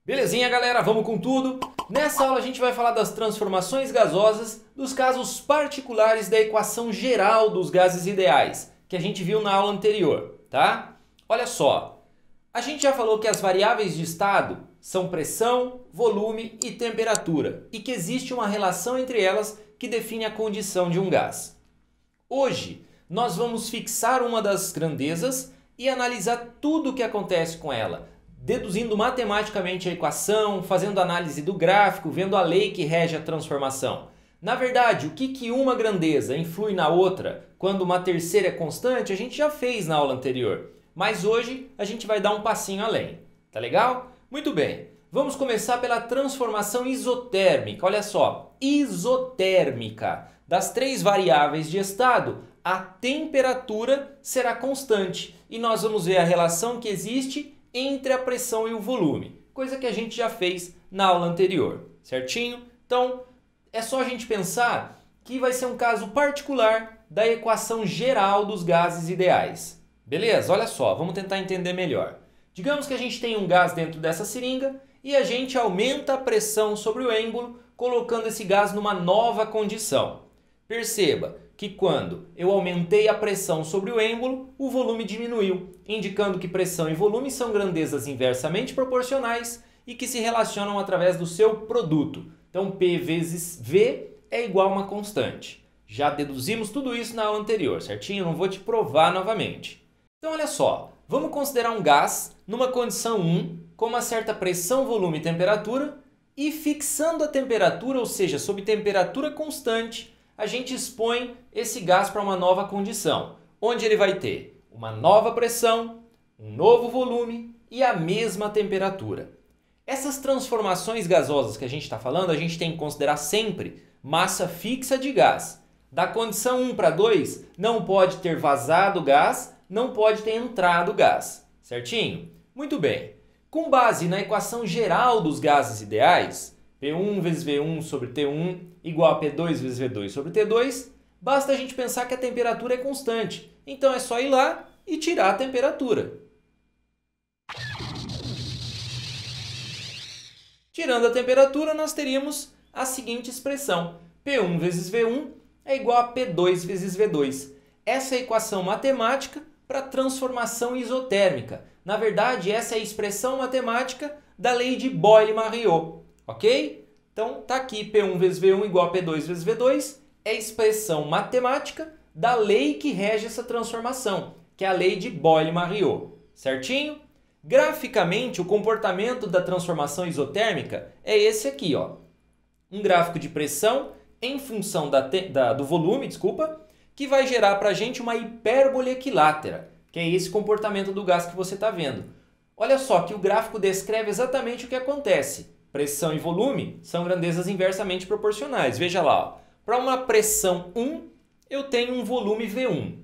Belezinha, galera? Vamos com tudo? Nessa aula a gente vai falar das transformações gasosas dos casos particulares da equação geral dos gases ideais, que a gente viu na aula anterior, tá? Olha só, a gente já falou que as variáveis de estado são pressão, volume e temperatura, e que existe uma relação entre elas que define a condição de um gás. Hoje, nós vamos fixar uma das grandezas e analisar tudo o que acontece com ela, deduzindo matematicamente a equação, fazendo análise do gráfico, vendo a lei que rege a transformação. Na verdade, o que uma grandeza influi na outra quando uma terceira é constante, a gente já fez na aula anterior. Mas hoje a gente vai dar um passinho além. Tá legal? Muito bem. Vamos começar pela transformação isotérmica. Olha só, isotérmica. Das três variáveis de estado, a temperatura será constante. E nós vamos ver a relação que existe entre a pressão e o volume, coisa que a gente já fez na aula anterior, certinho? Então, é só a gente pensar que vai ser um caso particular da equação geral dos gases ideais. Beleza? Olha só, vamos tentar entender melhor. Digamos que a gente tem um gás dentro dessa seringa e a gente aumenta a pressão sobre o êmbolo, colocando esse gás numa nova condição. Perceba que quando eu aumentei a pressão sobre o êmbolo, o volume diminuiu, indicando que pressão e volume são grandezas inversamente proporcionais e que se relacionam através do seu produto. Então, P vezes V é igual a uma constante. Já deduzimos tudo isso na aula anterior, certinho? Não vou te provar novamente. Então, olha só, vamos considerar um gás numa condição 1, com uma certa pressão, volume e temperatura, e fixando a temperatura, ou seja, sob temperatura constante, a gente expõe esse gás para uma nova condição, onde ele vai ter uma nova pressão, um novo volume e a mesma temperatura. Essas transformações gasosas que a gente está falando, a gente tem que considerar sempre massa fixa de gás. Da condição 1 para 2, não pode ter vazado gás, não pode ter entrado gás. Certinho? Muito bem. Com base na equação geral dos gases ideais, P1 vezes V1 sobre T1 igual a P2 vezes V2 sobre T2, basta a gente pensar que a temperatura é constante. Então é só ir lá e tirar a temperatura. Tirando a temperatura, nós teríamos a seguinte expressão. P1 vezes V1 é igual a P2 vezes V2. Essa é a equação matemática para transformação isotérmica. Na verdade, essa é a expressão matemática da lei de Boyle-Mariot. Ok? Então, está aqui P1 vezes V1 igual a P2 vezes V2. É a expressão matemática da lei que rege essa transformação, que é a lei de Boyle-Mariot. Certinho? Graficamente, o comportamento da transformação isotérmica é esse aqui, ó. Um gráfico de pressão em função do volume, que vai gerar para a gente uma hipérbole equilátera, que é esse comportamento do gás que você está vendo. Olha só que o gráfico descreve exatamente o que acontece. Pressão e volume são grandezas inversamente proporcionais. Veja lá, para uma pressão 1, eu tenho um volume V1.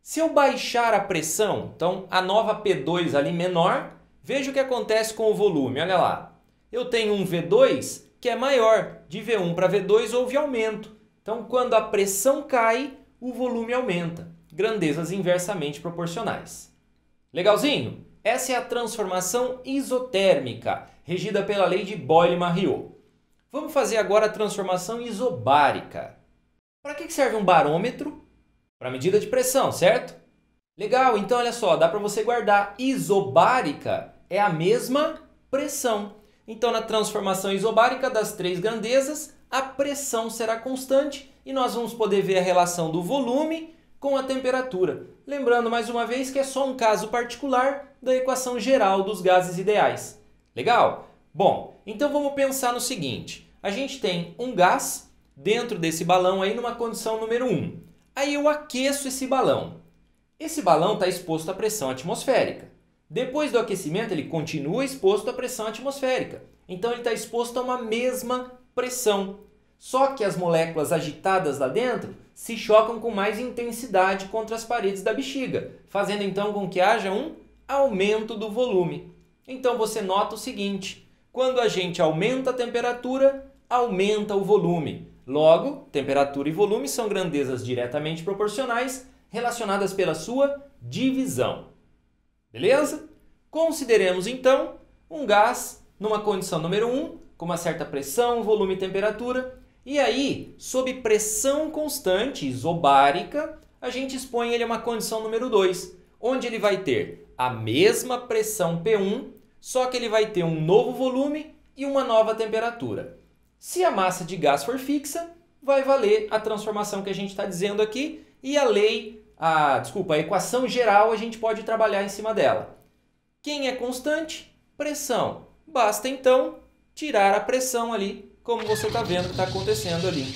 Se eu baixar a pressão, então a nova P2 ali menor, veja o que acontece com o volume. Olha lá, eu tenho um V2 que é maior. De V1 para V2 houve aumento. Então, quando a pressão cai, o volume aumenta. Grandezas inversamente proporcionais. Legalzinho? Essa é a transformação isotérmica, regida pela lei de Boyle-Mariot. Vamos fazer agora a transformação isobárica. Para que serve um barômetro? Para medida de pressão, certo? Legal, então olha só, dá para você guardar. Isobárica é a mesma pressão. Então, na transformação isobárica das três grandezas, a pressão será constante e nós vamos poder ver a relação do volume com a temperatura. Lembrando mais uma vez que é só um caso particular da equação geral dos gases ideais. Legal? Bom, então vamos pensar no seguinte. A gente tem um gás dentro desse balão aí numa condição número 1. Aí eu aqueço esse balão. Esse balão está exposto à pressão atmosférica. Depois do aquecimento, ele continua exposto à pressão atmosférica. Então, ele está exposto a uma mesma pressão. Só que as moléculas agitadas lá dentro se chocam com mais intensidade contra as paredes da bexiga, fazendo então com que haja um aumento do volume. Então, você nota o seguinte, quando a gente aumenta a temperatura, aumenta o volume. Logo, temperatura e volume são grandezas diretamente proporcionais, relacionadas pela sua divisão. Beleza? Consideremos então um gás numa condição número 1, com uma certa pressão, volume e temperatura. E aí, sob pressão constante, isobárica, a gente expõe ele a uma condição número 2, onde ele vai ter a mesma pressão P1, só que ele vai ter um novo volume e uma nova temperatura. Se a massa de gás for fixa, vai valer a transformação que a gente está dizendo aqui e a equação geral a gente pode trabalhar em cima dela. Quem é constante? Pressão. Basta então tirar a pressão ali, como você está vendo que está acontecendo ali.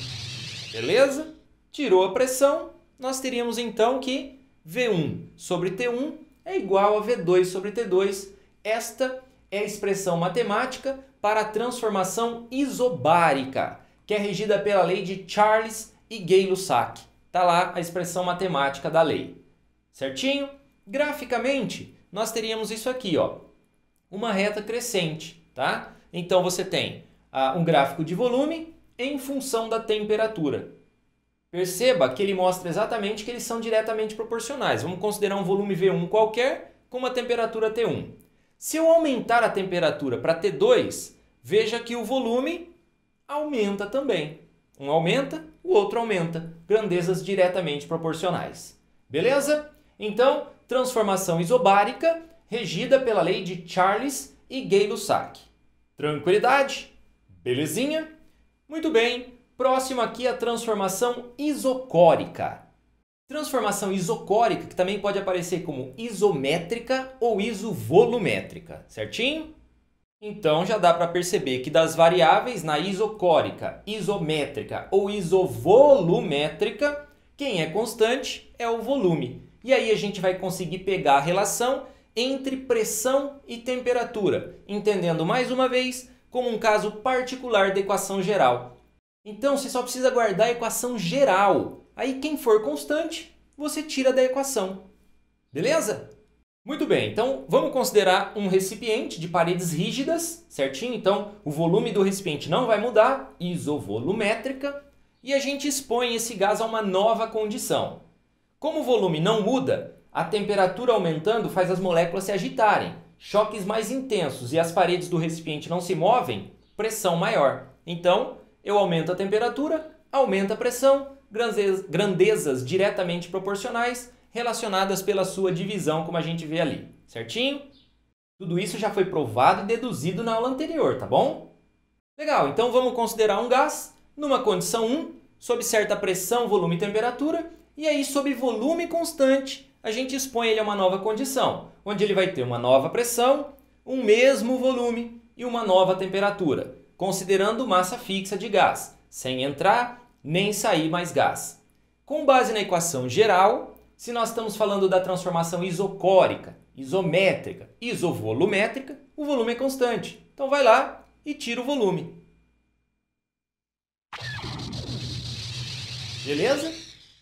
Beleza? Tirou a pressão, nós teríamos então que V1 sobre T1 é igual a V2 sobre T2. Esta é a expressão matemática para a transformação isobárica, que é regida pela lei de Charles e Gay-Lussac. Está lá a expressão matemática da lei. Certinho? Graficamente, nós teríamos isso aqui, ó, uma reta crescente. Tá? Então você tem um gráfico de volume em função da temperatura. Perceba que ele mostra exatamente que eles são diretamente proporcionais. Vamos considerar um volume V1 qualquer com uma temperatura T1. Se eu aumentar a temperatura para T2, veja que o volume aumenta também. Um aumenta, o outro aumenta. Grandezas diretamente proporcionais. Beleza? Então, transformação isobárica regida pela lei de Charles e Gay-Lussac. Tranquilidade? Belezinha? Muito bem. Próximo aqui a transformação isocórica. Transformação isocórica, que também pode aparecer como isométrica ou isovolumétrica, certinho? Então já dá para perceber que das variáveis na isocórica, isométrica ou isovolumétrica, quem é constante é o volume. E aí a gente vai conseguir pegar a relação entre pressão e temperatura, entendendo mais uma vez como um caso particular da equação geral. Então você só precisa guardar a equação geral. Aí quem for constante, você tira da equação. Beleza? Muito bem, então vamos considerar um recipiente de paredes rígidas, certinho? Então o volume do recipiente não vai mudar, isovolumétrica, e a gente expõe esse gás a uma nova condição. Como o volume não muda, a temperatura aumentando faz as moléculas se agitarem. Choques mais intensos e as paredes do recipiente não se movem, pressão maior. Então, eu aumento a temperatura, aumenta a pressão, grandezas diretamente proporcionais relacionadas pela sua divisão, como a gente vê ali. Certinho? Tudo isso já foi provado e deduzido na aula anterior, tá bom? Legal, então vamos considerar um gás numa condição 1, sob certa pressão, volume e temperatura, e aí sob volume constante, a gente expõe ele a uma nova condição, onde ele vai ter uma nova pressão, um mesmo volume e uma nova temperatura, considerando massa fixa de gás, sem entrar nem sair mais gás. Com base na equação geral, se nós estamos falando da transformação isocórica, isométrica, isovolumétrica, o volume é constante. Então vai lá e tira o volume. Beleza?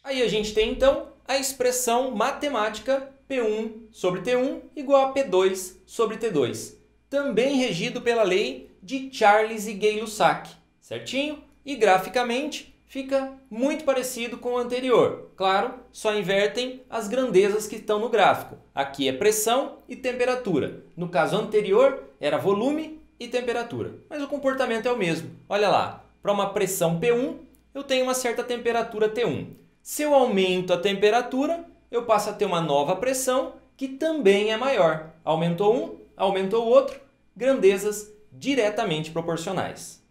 Aí a gente tem então a expressão matemática P1 sobre T1 igual a P2 sobre T2, também regido pela lei de Charles e Gay-Lussac, certinho? E graficamente fica muito parecido com o anterior. Claro, só invertem as grandezas que estão no gráfico. Aqui é pressão e temperatura. No caso anterior era volume e temperatura, mas o comportamento é o mesmo. Olha lá, para uma pressão P1 eu tenho uma certa temperatura T1. Se eu aumento a temperatura, eu passo a ter uma nova pressão que também é maior. Aumentou um, aumentou o outro, grandezas diretamente proporcionais.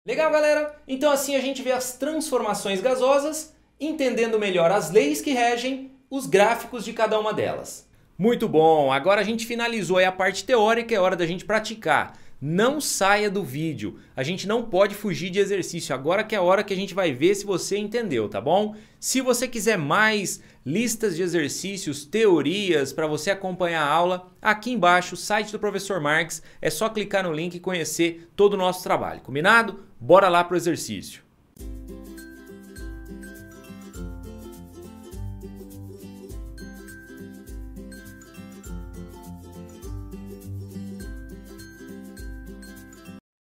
Legal, galera? Então assim a gente vê as transformações gasosas, entendendo melhor as leis que regem os gráficos de cada uma delas. Muito bom! Agora a gente finalizou aí a parte teórica, é hora da gente praticar. Não saia do vídeo, a gente não pode fugir de exercício, agora que é a hora que a gente vai ver se você entendeu, tá bom? Se você quiser mais listas de exercícios, teorias para você acompanhar a aula, aqui embaixo o site do Professor Marques, é só clicar no link e conhecer todo o nosso trabalho, combinado? Bora lá pro exercício!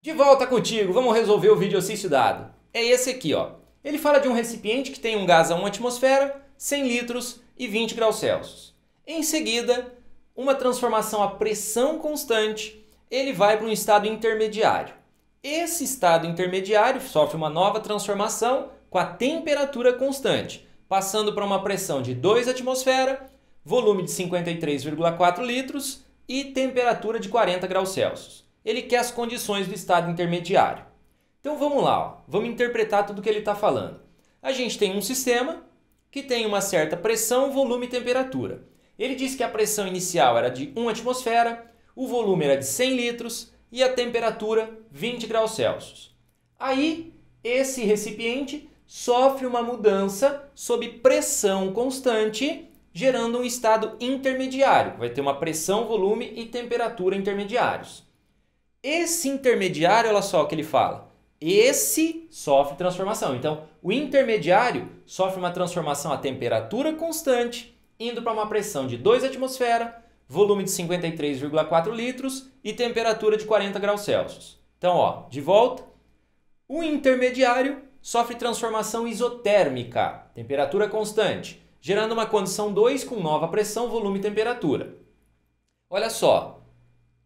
De volta contigo, vamos resolver o exercício dado. É esse aqui, ó. Ele fala de um recipiente que tem um gás a 1 atmosfera, 100 litros e 20 graus Celsius. Em seguida, uma transformação a pressão constante ele vai para um estado intermediário. Esse estado intermediário sofre uma nova transformação com a temperatura constante, passando para uma pressão de 2 atmosferas, volume de 53,4 litros e temperatura de 40 graus Celsius. Ele quer as condições do estado intermediário. Então vamos lá, ó. Vamos interpretar tudo o que ele está falando. A gente tem um sistema que tem uma certa pressão, volume e temperatura. Ele diz que a pressão inicial era de 1 atmosfera, o volume era de 100 litros e a temperatura 20 graus Celsius. Aí, esse recipiente sofre uma mudança sob pressão constante, gerando um estado intermediário. Vai ter uma pressão, volume e temperatura intermediários. Esse intermediário, olha só o que ele fala. Esse sofre transformação. Então, o intermediário sofre uma transformação a temperatura constante, indo para uma pressão de 2 atmosferas, volume de 53,4 litros e temperatura de 40 graus Celsius. Então, ó, de volta. O intermediário sofre transformação isotérmica, temperatura constante, gerando uma condição 2 com nova pressão, volume e temperatura. Olha só.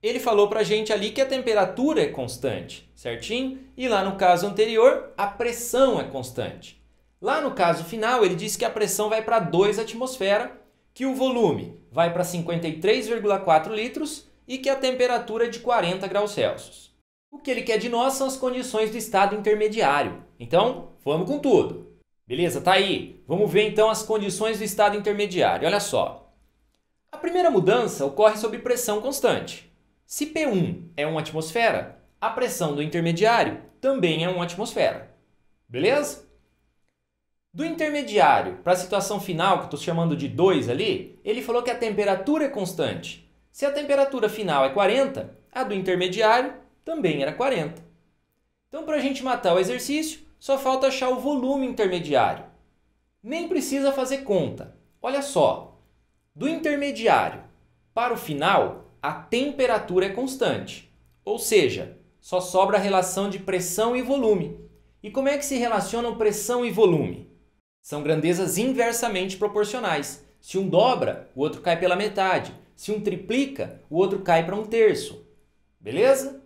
Ele falou para a gente ali que a temperatura é constante, certinho? E lá no caso anterior, a pressão é constante. Lá no caso final, ele disse que a pressão vai para 2 atmosferas, que o volume vai para 53,4 litros e que a temperatura é de 40 graus Celsius. O que ele quer de nós são as condições do estado intermediário. Então, vamos com tudo. Beleza? Tá aí. Vamos ver então as condições do estado intermediário. Olha só. A primeira mudança ocorre sob pressão constante. Se P1 é 1 atmosfera, a pressão do intermediário também é 1 atmosfera. Beleza? Do intermediário para a situação final, que eu estou chamando de 2 ali, ele falou que a temperatura é constante. Se a temperatura final é 40, a do intermediário também era 40. Então, para a gente matar o exercício, só falta achar o volume intermediário. Nem precisa fazer conta. Olha só, do intermediário para o final, a temperatura é constante, ou seja, só sobra a relação de pressão e volume. E como é que se relacionam pressão e volume? São grandezas inversamente proporcionais. Se um dobra, o outro cai pela metade. Se um triplica, o outro cai para 1/3. Beleza?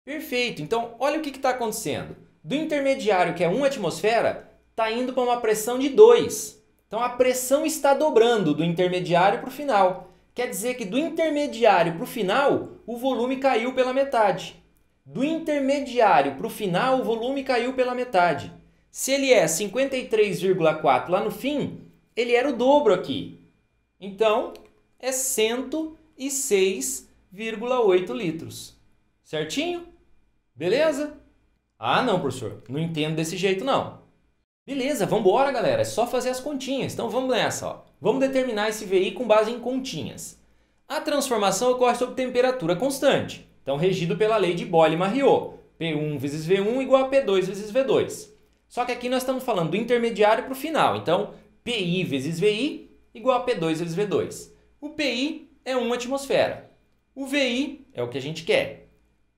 Perfeito. Então, olha o que está acontecendo. Do intermediário, que é 1 atmosfera, está indo para uma pressão de 2. Então, a pressão está dobrando do intermediário para o final. Quer dizer que do intermediário para o final, o volume caiu pela metade. Do intermediário para o final, o volume caiu pela metade. Se ele é 53,4 lá no fim, ele era o dobro aqui. Então, é 106,8 litros. Certinho? Beleza? Ah, não, professor. Não entendo desse jeito, não. Beleza, vamos embora, galera. É só fazer as continhas. Então, vamos nessa, ó. Vamos determinar esse VI com base em continhas. A transformação ocorre sob temperatura constante, então regido pela lei de Boyle-Marriott, P1 vezes V1 igual a P2 vezes V2. Só que aqui nós estamos falando do intermediário para o final, então PI vezes VI igual a P2 vezes V2. O PI é 1 atmosfera, o VI é o que a gente quer.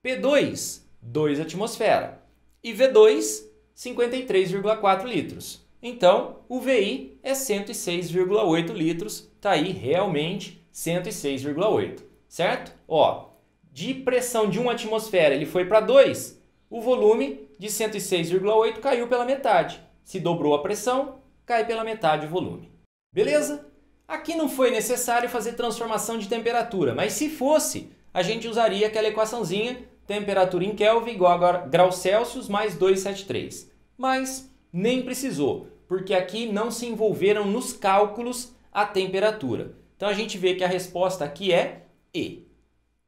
P2, 2 atmosfera e V2, 53,4 litros. Então, o VI é 106,8 litros, está aí realmente 106,8, certo? Ó, de pressão de 1 atmosfera ele foi para 2, o volume de 106,8 caiu pela metade. Se dobrou a pressão, cai pela metade o volume. Beleza? Aqui não foi necessário fazer transformação de temperatura, mas se fosse, a gente usaria aquela equaçãozinha, temperatura em Kelvin igual a graus Celsius mais 273. Mas nem precisou, porque aqui não se envolveram nos cálculos a temperatura. Então a gente vê que a resposta aqui é E.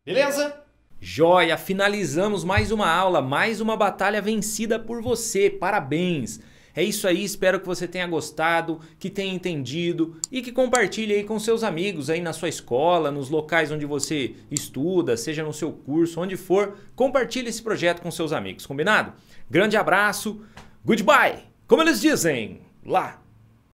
Beleza? Joia! Finalizamos mais uma aula, mais uma batalha vencida por você. Parabéns! É isso aí, espero que você tenha gostado, que tenha entendido e que compartilhe aí com seus amigos aí na sua escola, nos locais onde você estuda, seja no seu curso, onde for. Compartilhe esse projeto com seus amigos, combinado? Grande abraço, goodbye! Como eles dizem lá